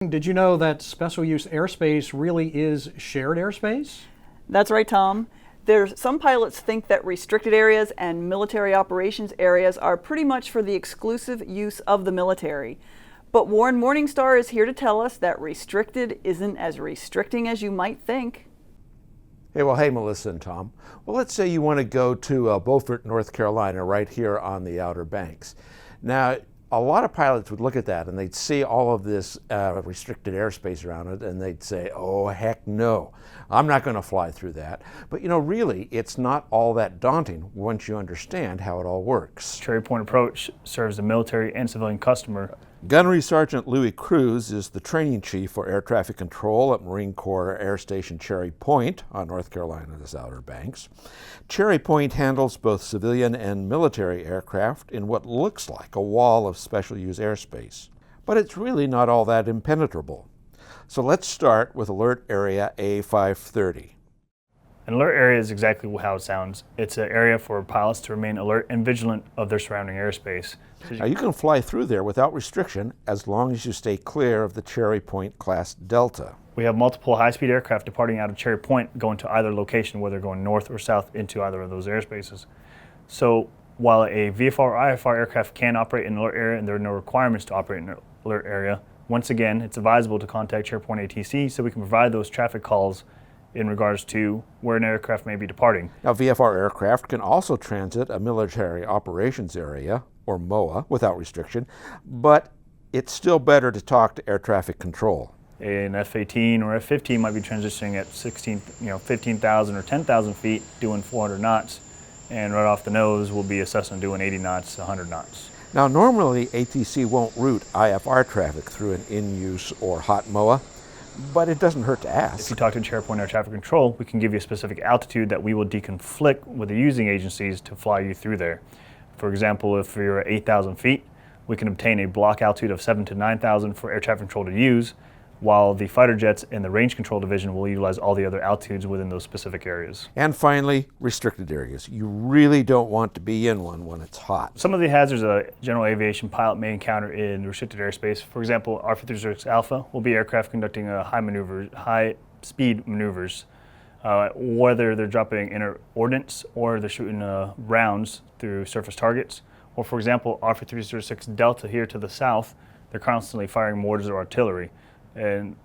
Did you know that special use airspace really is shared airspace? That's right, Tom. Some pilots think that restricted areas and military operations areas are pretty much for the exclusive use of the military. But Warren Morningstar is here to tell us that restricted isn't as restricting as you might think. Hey, Melissa and Tom. Well, let's say you want to go to Beaufort, North Carolina, right here on the Outer Banks. Now, a lot of pilots would look at that and they'd see all of this restricted airspace around it and they'd say, oh, heck no, I'm not going to fly through that. But really, it's not all that daunting once you understand how it all works. Cherry Point approach serves the military and civilian customer. Gunnery Sergeant Louis Cruz is the training chief for air traffic control at Marine Corps Air Station Cherry Point on North Carolina's Outer Banks. Cherry Point handles both civilian and military aircraft in what looks like a wall of special use airspace. But it's really not all that impenetrable. So let's start with Alert Area A530. An alert area is exactly how it sounds. It's an area for pilots to remain alert and vigilant of their surrounding airspace. Now you can fly through there without restriction as long as you stay clear of the Cherry Point class Delta. We have multiple high-speed aircraft departing out of Cherry Point going to either location, whether going north or south into either of those airspaces. So while a VFR or IFR aircraft can operate in an alert area and there are no requirements to operate in an alert area, once again, it's advisable to contact Cherry Point ATC so we can provide those traffic calls in regards to where an aircraft may be departing. Now, VFR aircraft can also transit a military operations area, or MOA, without restriction, but it's still better to talk to air traffic control. An F-18 or F-15 might be transitioning at 15,000 or 10,000 feet doing 400 knots, and right off the nose will be assessed on doing 80 knots, 100 knots. Now, normally ATC won't route IFR traffic through an in-use or hot MOA, but it doesn't hurt to ask. If you talk to Cherry Point Air Traffic Control, we can give you a specific altitude that we will deconflict with the using agencies to fly you through there. For example, if you're at 8,000 feet, we can obtain a block altitude of 7,000 to 9,000 for air traffic control to use, while the fighter jets and the range control division will utilize all the other altitudes within those specific areas. And finally, restricted areas. You really don't want to be in one when it's hot. Some of the hazards a general aviation pilot may encounter in restricted airspace, for example, R-306 Alpha will be aircraft conducting high-speed maneuvers, whether they're dropping inert ordnance or they're shooting rounds through surface targets. Or for example, R-306 Delta here to the south, they're constantly firing mortars or artillery. And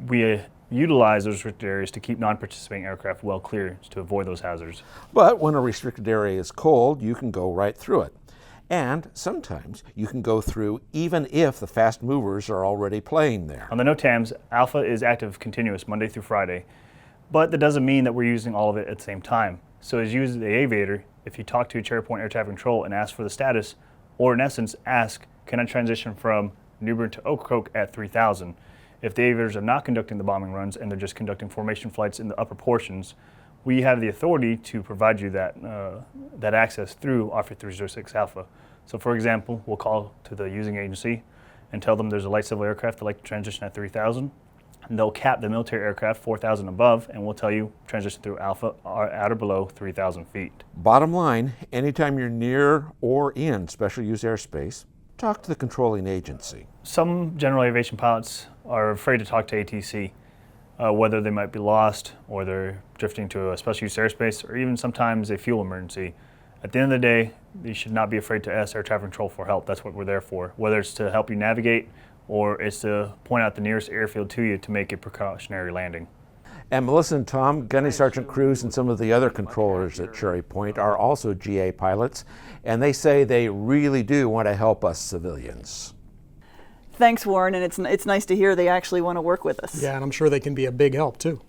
we utilize those restricted areas to keep non-participating aircraft well clear to avoid those hazards. But when a restricted area is cold, you can go right through it. And sometimes you can go through even if the fast movers are already playing there. On the NOTAMs, Alpha is active continuous Monday through Friday, but that doesn't mean that we're using all of it at the same time. So as you as the aviator, if you talk to Cherry Point Air Traffic Control and ask for the status, or in essence ask, can I transition from New Bern to Ocracoke at 3,000? If the aviators are not conducting the bombing runs and they're just conducting formation flights in the upper portions, we have the authority to provide you that access through R-306 Alpha. So for example, we'll call to the using agency and tell them there's a light civil aircraft that like to transition at 3,000. And they'll cap the military aircraft 4,000 above, and we'll tell you transition through Alpha or at or below 3,000 feet. Bottom line, anytime you're near or in special use airspace, talk to the controlling agency. Some general aviation pilots are afraid to talk to ATC, whether they might be lost or they're drifting to a special use airspace or even sometimes a fuel emergency. At the end of the day, you should not be afraid to ask air traffic control for help. That's what we're there for, whether it's to help you navigate or it's to point out the nearest airfield to you to make a precautionary landing. And Melissa and Tom, Gunnery Sergeant Cruz and some of the other controllers at Cherry Point are also GA pilots, and they say they really do want to help us civilians. Thanks, Warren, and it's nice to hear they actually want to work with us. Yeah, and I'm sure they can be a big help too.